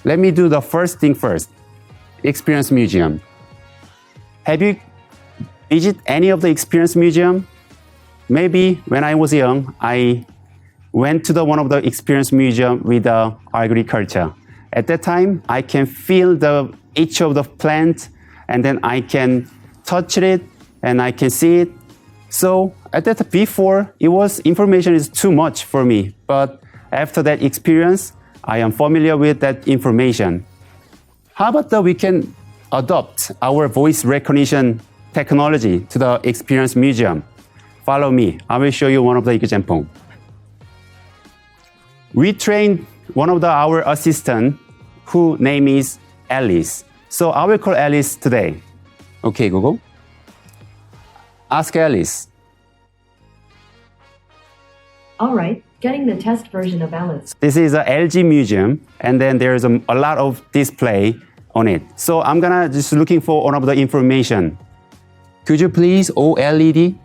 let me do the first thing first. Experience museum. Have you visited any of the experience museum? Maybe when I was young, I went to one of the experience museum with agriculture. At that time, I can feel each of the plant, and then I can touch it and I can see it. So at that before, information is too much for me. But after that experience, I am familiar with that information. How about we can adopt our voice recognition technology to the experience museum? Follow me. I will show you one of the examples. We trained one of our assistant whose name is Alice. So I will call Alice today. Okay, Google. Ask Alice. All right, getting the test version of Alice. This is a LG museum, and then there's a lot of display on it. So I'm gonna just looking for one of the information. Could you please OLED?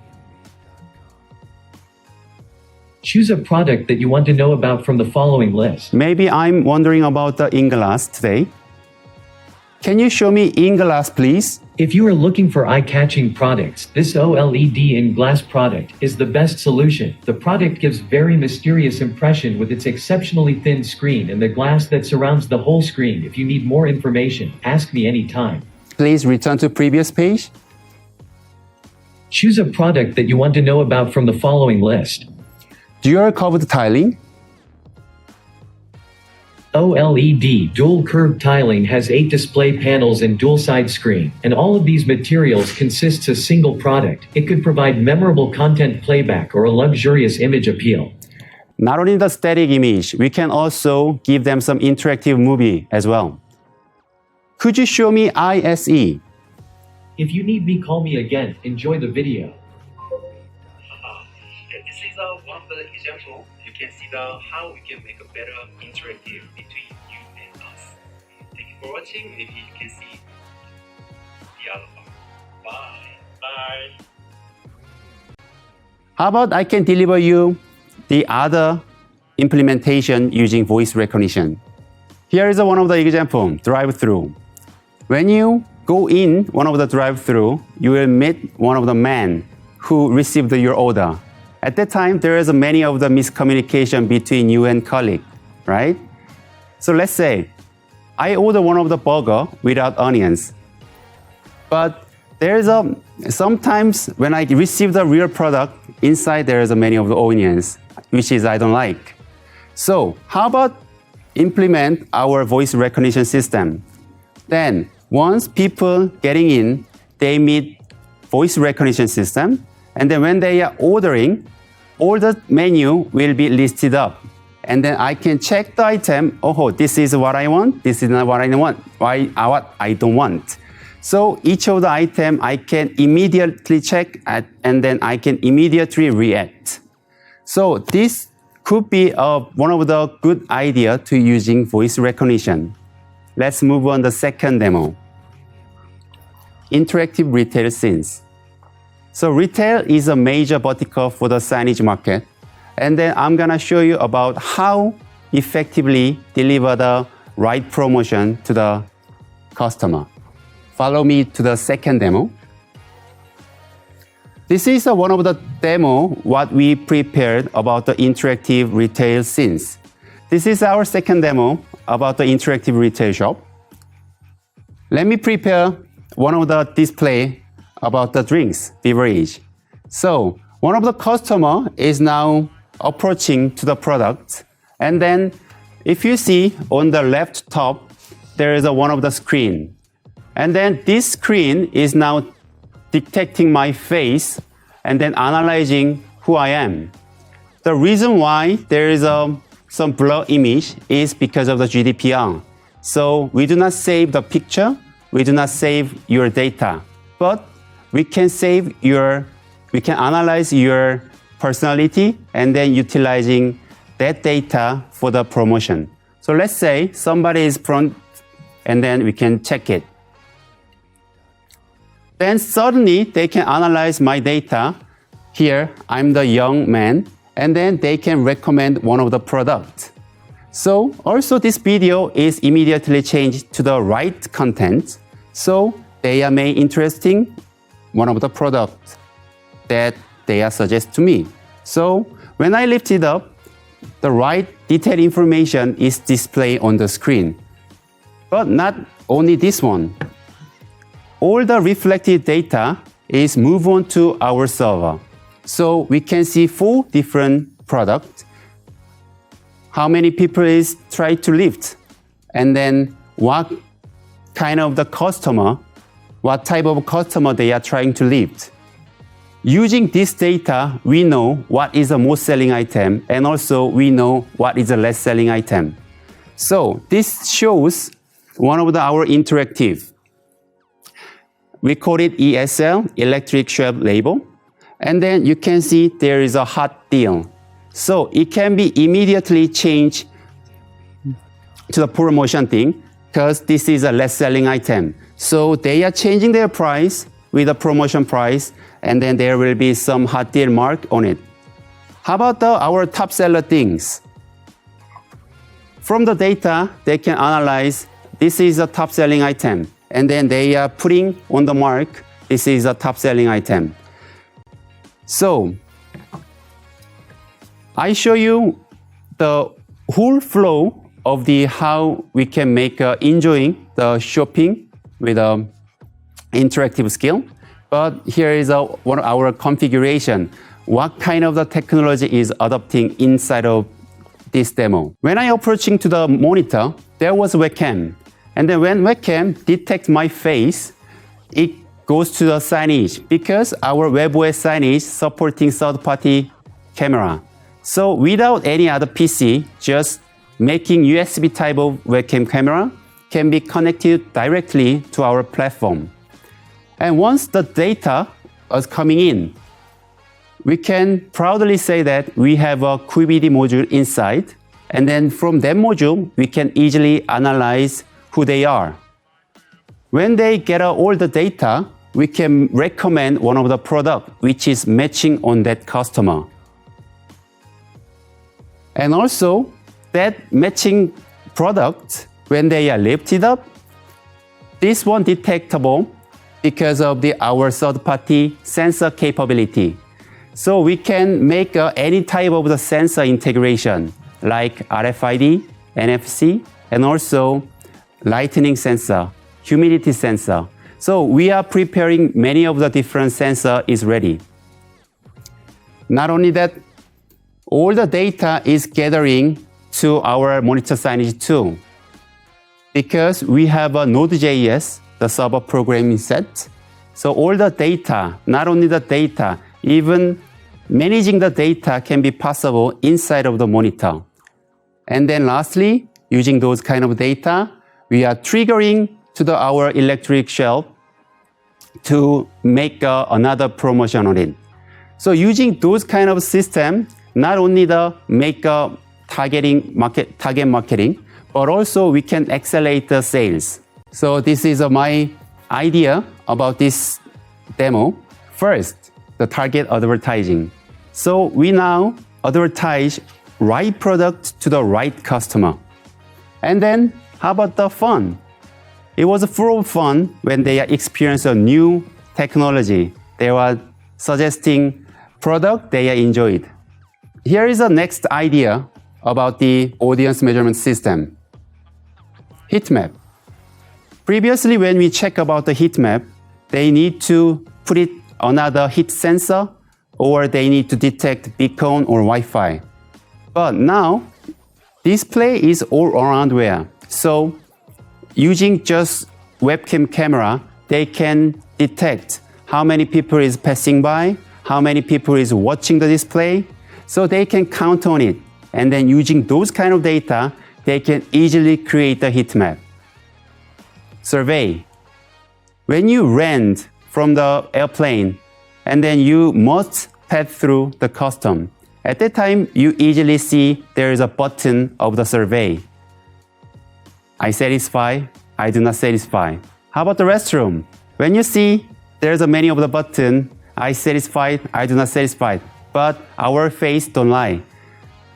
Choose a product that you want to know about from the following list. Maybe I'm wondering about the in-glass today. Can you show me in-glass, please? If you are looking for eye-catching products, this OLED in-glass product is the best solution. The product gives very mysterious impression with its exceptionally thin screen and the glass that surrounds the whole screen. If you need more information, ask me anytime. Please return to previous page. Choose a product that you want to know about from the following list. Dual curved tiling. OLED dual curved tiling has 8 display panels and dual side screen, and all of these materials consists a single product. It could provide memorable content playback or a luxurious image appeal. Not only the static image, we can also give them some interactive movie as well. Could you show me ISE? If you need me, call me again. Enjoy the video. This is one of the example. You can see how we can make a better interactive between you and us. Thank you for watching. Maybe you can see the other part. Bye. Bye. How about I can deliver you the other implementation using voice recognition? Here is one of the example, drive-through. When you go in one of the drive-through, you will meet one of the men who received your order. At that time, there is many of the miscommunication between you and colleague, right? So let's say I order one of the burger without onions, but there is sometimes when I receive the real product, inside there is many of the onions, which is I don't like. So how about implement our voice recognition system? Then once people getting in, they meet voice recognition system, and then when they are ordering, all the menu will be listed up. And then I can check the item. Oh, this is what I want. This is not what I want. What I don't want. So each of the item I can immediately check and then I can immediately react. So this could be one of the good idea to using voice recognition. Let's move on to the second demo. Interactive retail scenes. So retail is a major vertical for the signage market. And then I'm gonna show you about how effectively deliver the right promotion to the customer. Follow me to the second demo. This is one of the demo what we prepared about the interactive retail scenes. This is our second demo about the interactive retail shop. Let me prepare one of the display about the drinks, beverage. So one of the customer is now approaching to the product. And then if you see on the left top, there is one of the screen. And then this screen is now detecting my face and then analyzing who I am. The reason why there is some blur image is because of the GDPR. So we do not save the picture, we do not save your data, but we can analyze your personality and then utilizing that data for the promotion. So let's say somebody is front and then we can check it. Then suddenly they can analyze my data. Here, I'm the young man, and then they can recommend one of the products. So also this video is immediately changed to the right content. So they are may interesting one of the products that they are suggest to me. So when I lift it up, the right detailed information is displayed on the screen. But not only this one. All the reflected data is moved on to our server. So we can see 4 different products. How many people is try to lift, and then what kind of the customer, what type of customer they are trying to lift. Using this data, we know what is the most selling item, and also we know what is the less selling item. So this shows one of our interactive. We call it ESL, electric shelf label, and then you can see there is a hot deal. So it can be immediately changed to the promotion thing because this is a less selling item. So they are changing their price with a promotion price, and then there will be some hot deal mark on it. How about our top seller things? From the data, they can analyze this is a top selling item, and then they are putting on the mark this is a top selling item. So I show you the whole flow of the how we can make enjoying the shopping with a interactive skill. But here is one of our configuration. What kind of the technology is adopting inside of this demo? When I approaching to the monitor, there was a webcam. And then when webcam detects my face, it goes to the signage because our webOS signage supporting third-party camera. So without any other PC, just making USB type of webcam camera can be connected directly to our platform. And once the data is coming in, we can proudly say that we have a QBD module inside. And then from that module, we can easily analyze who they are. When they get all the data, we can recommend one of the product which is matching on that customer. And also, that matching product, when they are lifted up, this one detectable because of our third-party sensor capability. So we can make any type of the sensor integration, like RFID, NFC, and also lightning sensor, humidity sensor. So we are preparing many of the different sensor is ready. Not only that, all the data is gathering to our monitor signage too. Because we have a Node.js, the server programming set. So all the data, not only the data, even managing the data can be possible inside of the monitor. And then lastly, using those kind of data, we are triggering to our electric shelf to make another promotion on it. So using those kind of system, not only the make target marketing, but also we can accelerate the sales. So this is my idea about this demo. First, the target advertising. So we now advertise right product to the right customer. And then how about the fun? It was full of fun when they experience a new technology. They were suggesting product they enjoyed. Here is the next idea about the audience measurement system. Heat map. Previously, when we check about the heat map, they need to put it another heat sensor, or they need to detect beacon or Wi-Fi. But now, display is all around where. So using just webcam camera, they can detect how many people is passing by, how many people is watching the display. So they can count on it. And then using those kind of data, they can easily create a heat map. Survey. When you land from the airplane, and then you must pass through the custom. At that time, you easily see there is a button of the survey. I satisfy, I do not satisfy. How about the restroom? When you see there's a many of the button, I satisfied, I do not satisfied, but our face don't lie.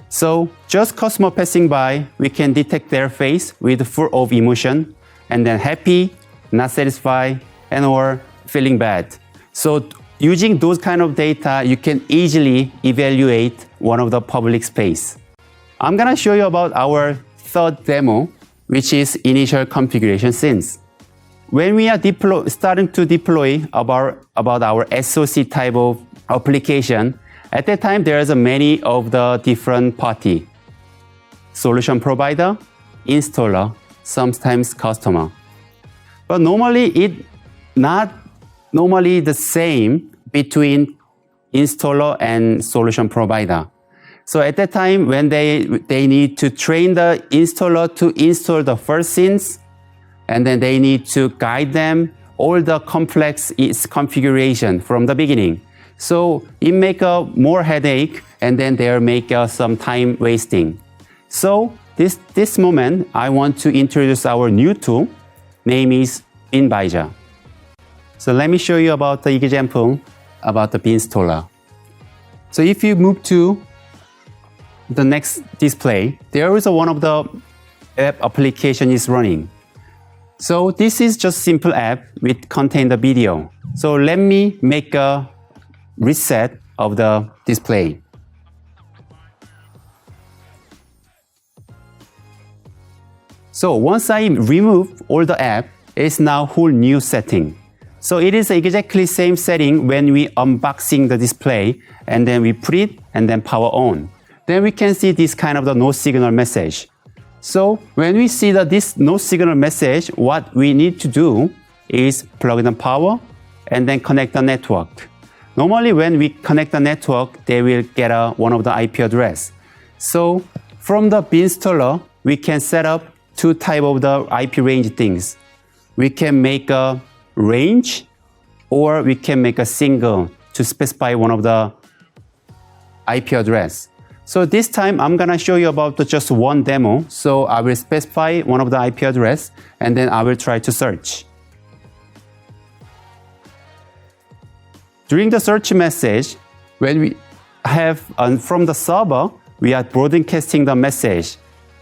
So just customer passing by, we can detect their face with full of emotion, and then happy, not satisfied, and or feeling bad. So using those kind of data, you can easily evaluate one of the public space. I'm gonna show you about our third demo, which is initial configuration scenes. When we are starting to deploy about our SOC type of application, at that time there is many of the different party. Solution provider, installer, sometimes customer. But normally it's not normally the same between installer and solution provider. So at that time when they need to train the installer to install the first scenes, and then they need to guide them all the complex configuration from the beginning. So it make a more headache, and then they make some time wasting. So this moment, I want to introduce our new tool, name is Beanvisor. So let me show you about the example about the Beanstaller. So if you move to the next display, there is one of the app application is running. So this is just simple app which contain the video. So let me make a reset of the display. So once I remove all the app, it's now whole new setting. So it is exactly same setting when we unboxing the display, and then we put it and then power on. Then we can see this kind of the no signal message. So when we see this no signal message, what we need to do is plug the power and then connect the network. Normally when we connect the network, they will get one of the IP address. So from the Beanstaller, we can set up two type of the IP range things. We can make a range, or we can make a single to specify one of the IP address. So this time I'm gonna show you about just one demo. So I will specify one of the IP address, and then I will try to search. During the search message, when we have from the server, we are broadcasting the message.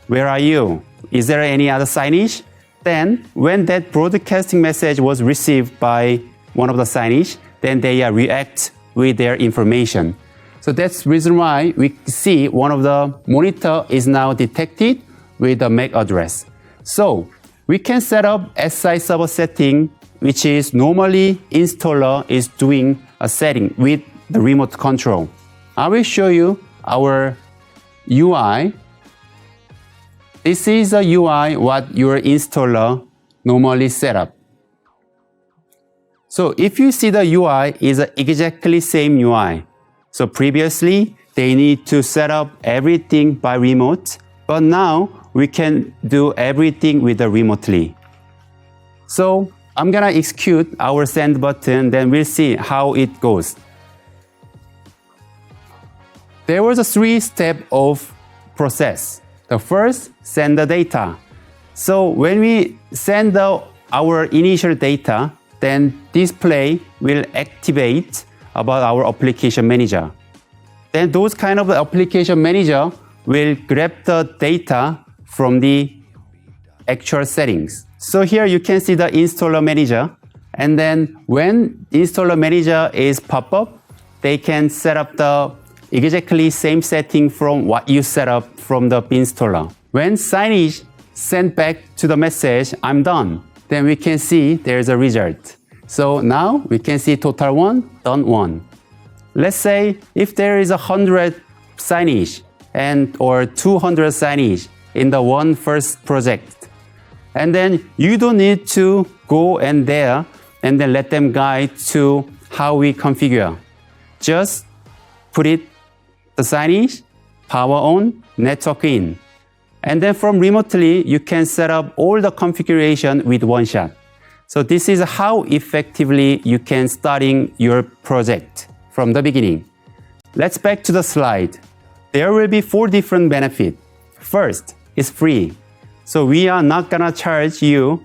Where are you? Is there any other signage? Then when that broadcasting message was received by one of the signage, then they react with their information. So that's the reason why we see one of the monitor is now detected with the MAC address. So we can set up SI server setting, which is normally installer is doing a setting with the remote control. I will show you our UI. This is a UI what your installer normally set up. So if you see the UI is exactly same UI. So previously they need to set up everything by remote, but now we can do everything with the remotely. So I'm gonna execute our send button, then we'll see how it goes. There was a 3-step of process. The first, send the data. So when we send our initial data, then display will activate about our application manager. Then those kind of application manager will grab the data from the actual settings. So here you can see the installer manager, and then when installer manager is pop up, they can set up the exactly same setting from what you set up from the Beanstaller. When signage sent back to the message, I'm done, then we can see there's a result. So now we can see total 1, done 1. Let's say if there is 100 signage or 200 signage in the one first project, and then you don't need to go and there and then let them guide to how we configure. Just put it the signage, power on, network in. And then from remotely, you can set up all the configuration with one shot. So this is how effectively you can starting your project from the beginning. Let's back to the slide. There will be 4 different benefits. First, it's free. So we are not gonna charge you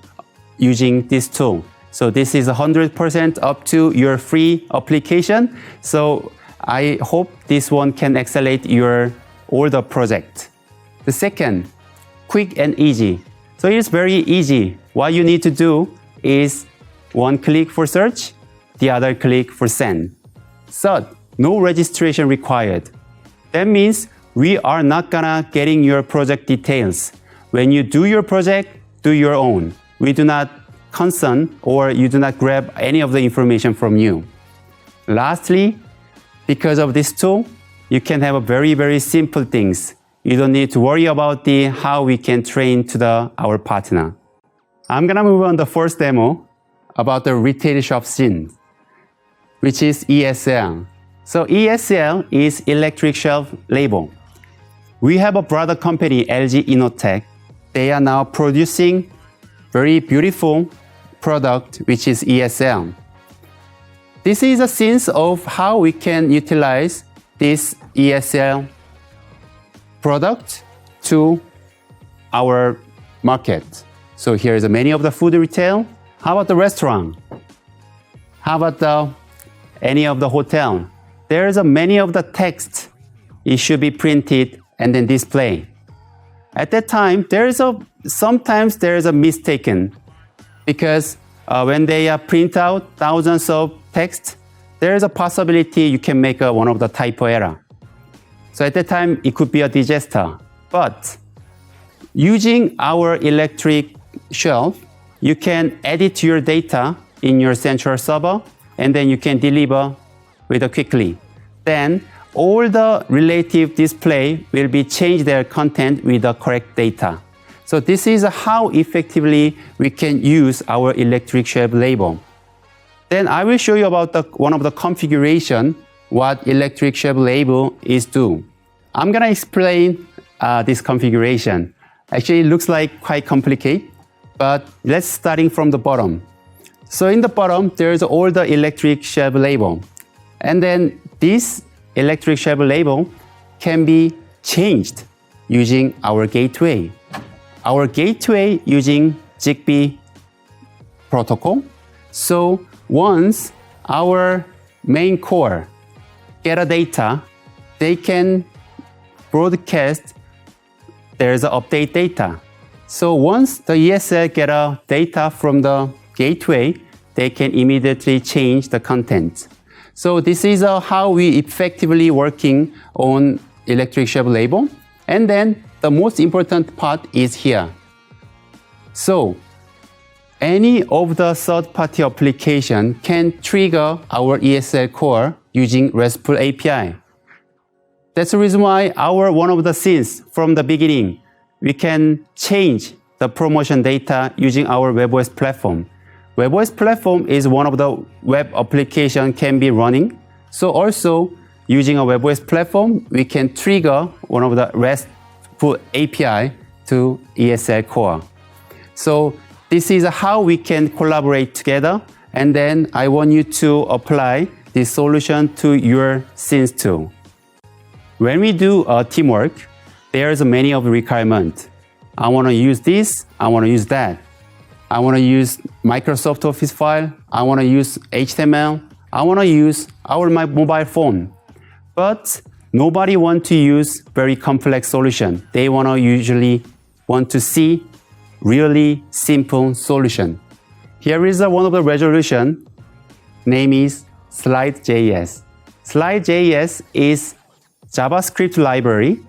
using this tool. So this is 100% up to your free application. So I hope this one can accelerate your older project. The second, quick and easy. So it's very easy. What you need to do is one click for search, the other click for send. Third, no registration required. That means we are not gonna getting your project details. When you do your project, do your own. We do not concern or you do not grab any of the information from you. Lastly, because of this tool, you can have a very simple things. You don't need to worry about how we can train to our partner. I'm gonna move on the first demo about the retail shop scene, which is ESL. So ESL is electric shelf label. We have a brother company, LG Innotek. They are now producing very beautiful product, which is ESL. This is a sense of how we can utilize this ESL product to our market. So here is many of the food retail. How about the restaurant? How about any of the hotel? There is many of the text. It should be printed and then display. At that time, sometimes there is a mistaken because when they print out thousands of text, there is a possibility you can make one of the typo error. So at that time, it could be a disaster. But using our electric shelf, you can edit your data in your central server, and then you can deliver quickly. Then all the relative display will be changed their content with the correct data. So this is how effectively we can use our electric shelf label. Then I will show you about one of the configuration what electric shelf label is do. I'm gonna explain this configuration. Actually, it looks like quite complicated, but let's starting from the bottom. So in the bottom, there's all the electric shelf label. And then this electric shelf label can be changed using our gateway. Our gateway using Zigbee protocol. So once our main core get a data, they can broadcast there's a update data. So once the ESL get a data from the gateway, they can immediately change the content. So this is how we effectively working on electric shelf label. And then the most important part is here. So any of the third-party application can trigger our ESL core using RESTful API. That's the reason why one of the scenes from the beginning, we can change the promotion data using our webOS platform. webOS platform is one of the web application can be running. So also using a webOS platform, we can trigger one of the RESTful API to ESL core. So this is how we can collaborate together. And then I want you to apply this solution to your scenes too. When we do teamwork, there's many of the requirements. I want to use this, I want to use that. I want to use Microsoft Office file, I want to use HTML, I want to use my mobile phone. But nobody wants to use very complex solution. They usually want to see really simple solution. Here is one of the resolution. Name is Slide.js. Slide.js is JavaScript library.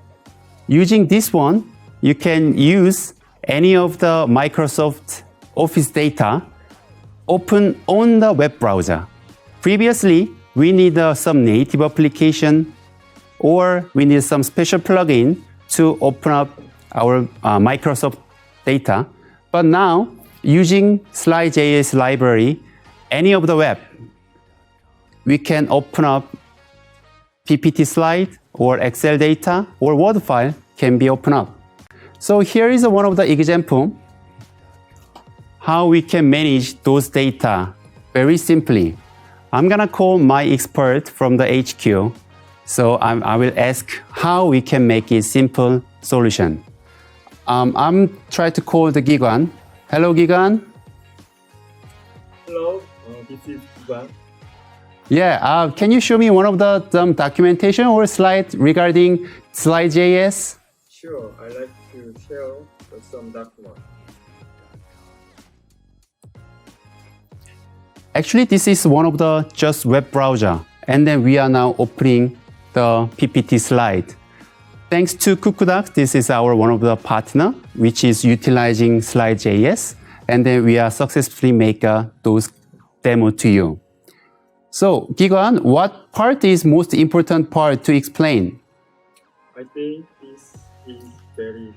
Using this one, you can use any of the Microsoft Office data open on the web browser. Previously, we need some native application or we need some special plugin to open up our Microsoft data. But now, using Slide.js library, any of the web, we can open up PPT slide or Excel data or Word file can be opened up. So here is one of the example how we can manage those data very simply. I'm gonna call my expert from the HQ. So I will ask how we can make a simple solution. I'm trying to call the Gigan. Hello, Gigan. Hello, this is Gigan. Yeah, can you show me one of the documentation or slide regarding Slide.js? Sure, I like to share some document. Actually, this is one of the just web browser. And then we are now opening the PPT slide. Thanks to Kukudak, this is our one of the partner, which is utilizing Slide.js. And then we are successfully make those demo to you. So, Gigan, what part is most important part to explain? I think this is very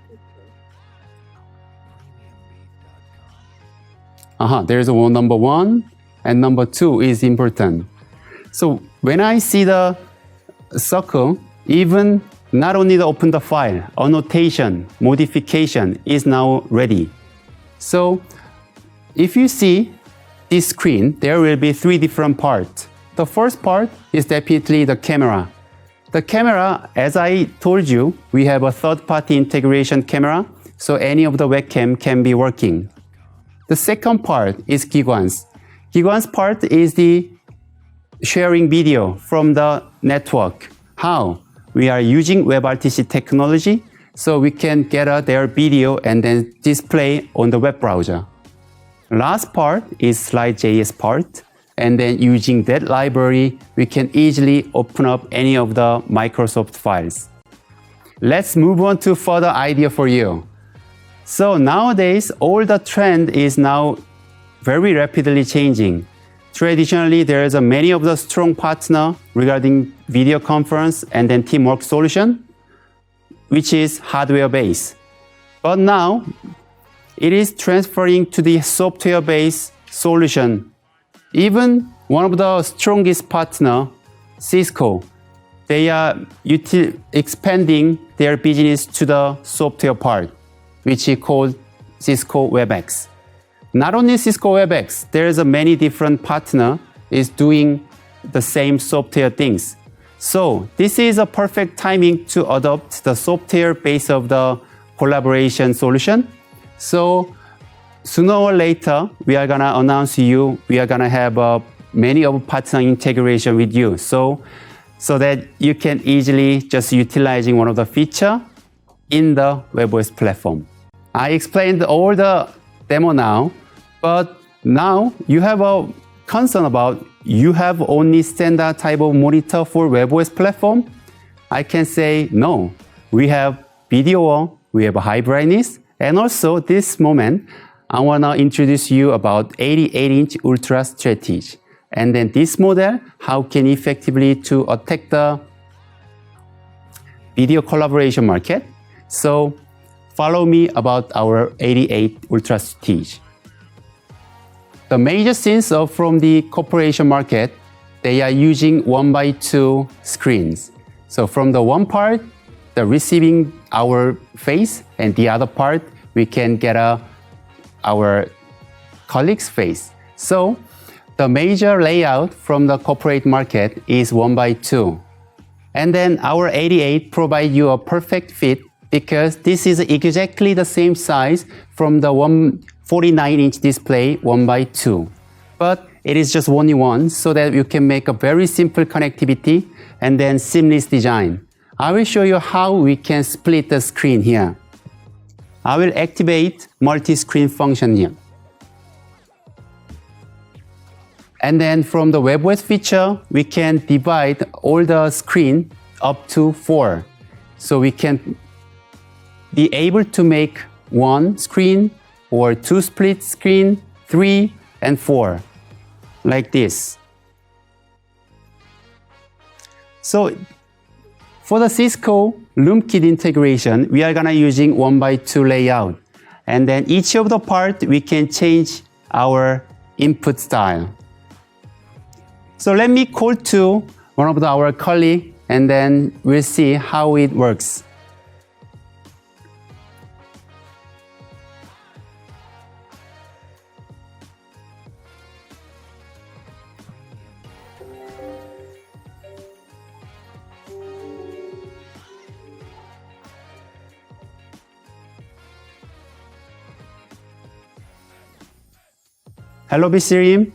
important. There's one number one, and number two is important. So when I see the circle, even not only to open the file, annotation, modification is now ready. So if you see this screen, there will be three different parts. The first part is definitely the camera. The camera, as I told you, we have a third-party integration camera, so any of the webcam can be working. The second part is Gigwan's. Gigwan's part is the sharing video from the network. How? We are using WebRTC technology, so we can get their video and then display on the web browser. Last part is Slide.js part, and then using that library, we can easily open up any of the Microsoft files. Let's move on to further idea for you. So nowadays, all the trend is now very rapidly changing. Traditionally, there is many of the strong partner regarding video conference and then teamwork solution, which is hardware based. But now, it is transferring to the software based solution. Even one of the strongest partner, Cisco, they are expanding their business to the software part, which is called Cisco WebEx. Not only Cisco WebEx, there is many different partner is doing the same software things. So this is a perfect timing to adopt the software base of the collaboration solution. So sooner or later, we are gonna announce you, we are gonna have many of partner integration with you. So that you can easily just utilizing one of the feature in the webOS platform. I explained all the demo now, but now you have a concern about you have only standard type of monitor for webOS platform. I can say no. We have video, we have high brightness, and also this moment, I wanna introduce you about 88-inch Ultra strategy. And then this model, how can effectively to attack the video collaboration market. So follow me about our 88 Ultra strategy. The major scenes are from the corporation market, they are using 1x2 screens. So from the one part, the receiving our face, and the other part, we can get our colleague's face. So the major layout from the corporate market is 1x2. And then our 88 provide you a perfect fit because this is exactly the same size from the 49-inch display 1x2. But it is just only one so that you can make a very simple connectivity and then seamless design. I will show you how we can split the screen here. I will activate multi-screen function here. And then from the webOS feature, we can divide all the screen up to 4. So we can be able to make 1 screen or 2 split screen, 3 and 4, like this. So for the Cisco LoomKit integration, we are gonna using 1x2 layout. And then each of the part, we can change our input style. So let me call to one of our colleagues, and then we'll see how it works. Hello, Bisirim.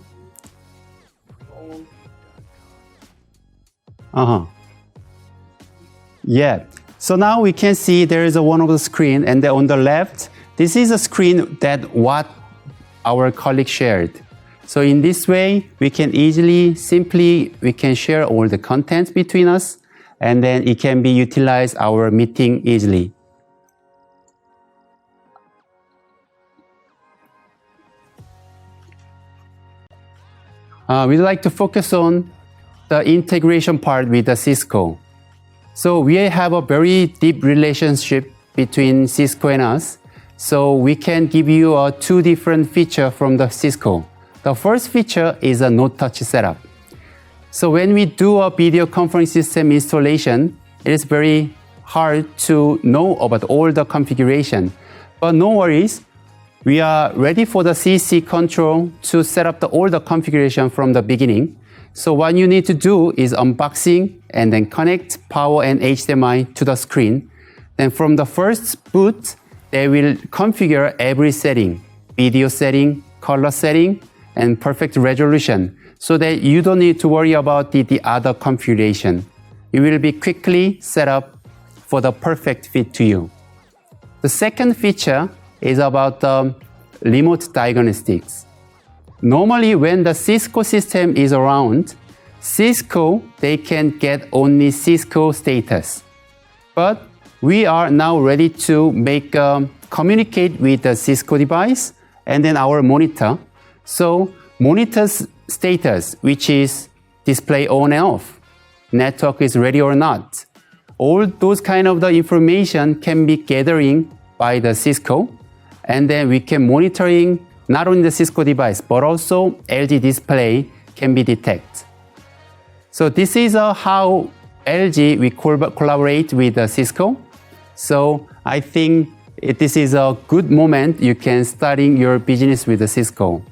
Yeah. So now we can see there is one of the screen, and then on the left, this is a screen that what our colleague shared. So in this way, we can simply share all the contents between us, and then it can be utilized our meeting easily. We'd like to focus on the integration part with the Cisco. So we have a very deep relationship between Cisco and us. So we can give you two different features from the Cisco. The first feature is a no-touch setup. So when we do a video conference system installation, it is very hard to know about all the configuration. But no worries, we are ready for the CC control to set up all the configuration from the beginning. So what you need to do is unboxing and then connect power and HDMI to the screen. Then from the first boot, they will configure every setting, video setting, color setting, and perfect resolution, so that you don't need to worry about the other configuration. It will be quickly set up for the perfect fit to you. The second feature is about the remote diagnostics. Normally, when the Cisco system is around, Cisco, they can get only Cisco status. But we are now ready to communicate with the Cisco device and then our monitor. So monitor's status, which is display on and off, network is ready or not, all those kind of the information can be gathering by the Cisco, and then we can monitoring not only the Cisco device, but also LG display can be detected. So this is how LG we collaborate with Cisco. So I think this is a good moment you can start your business with Cisco.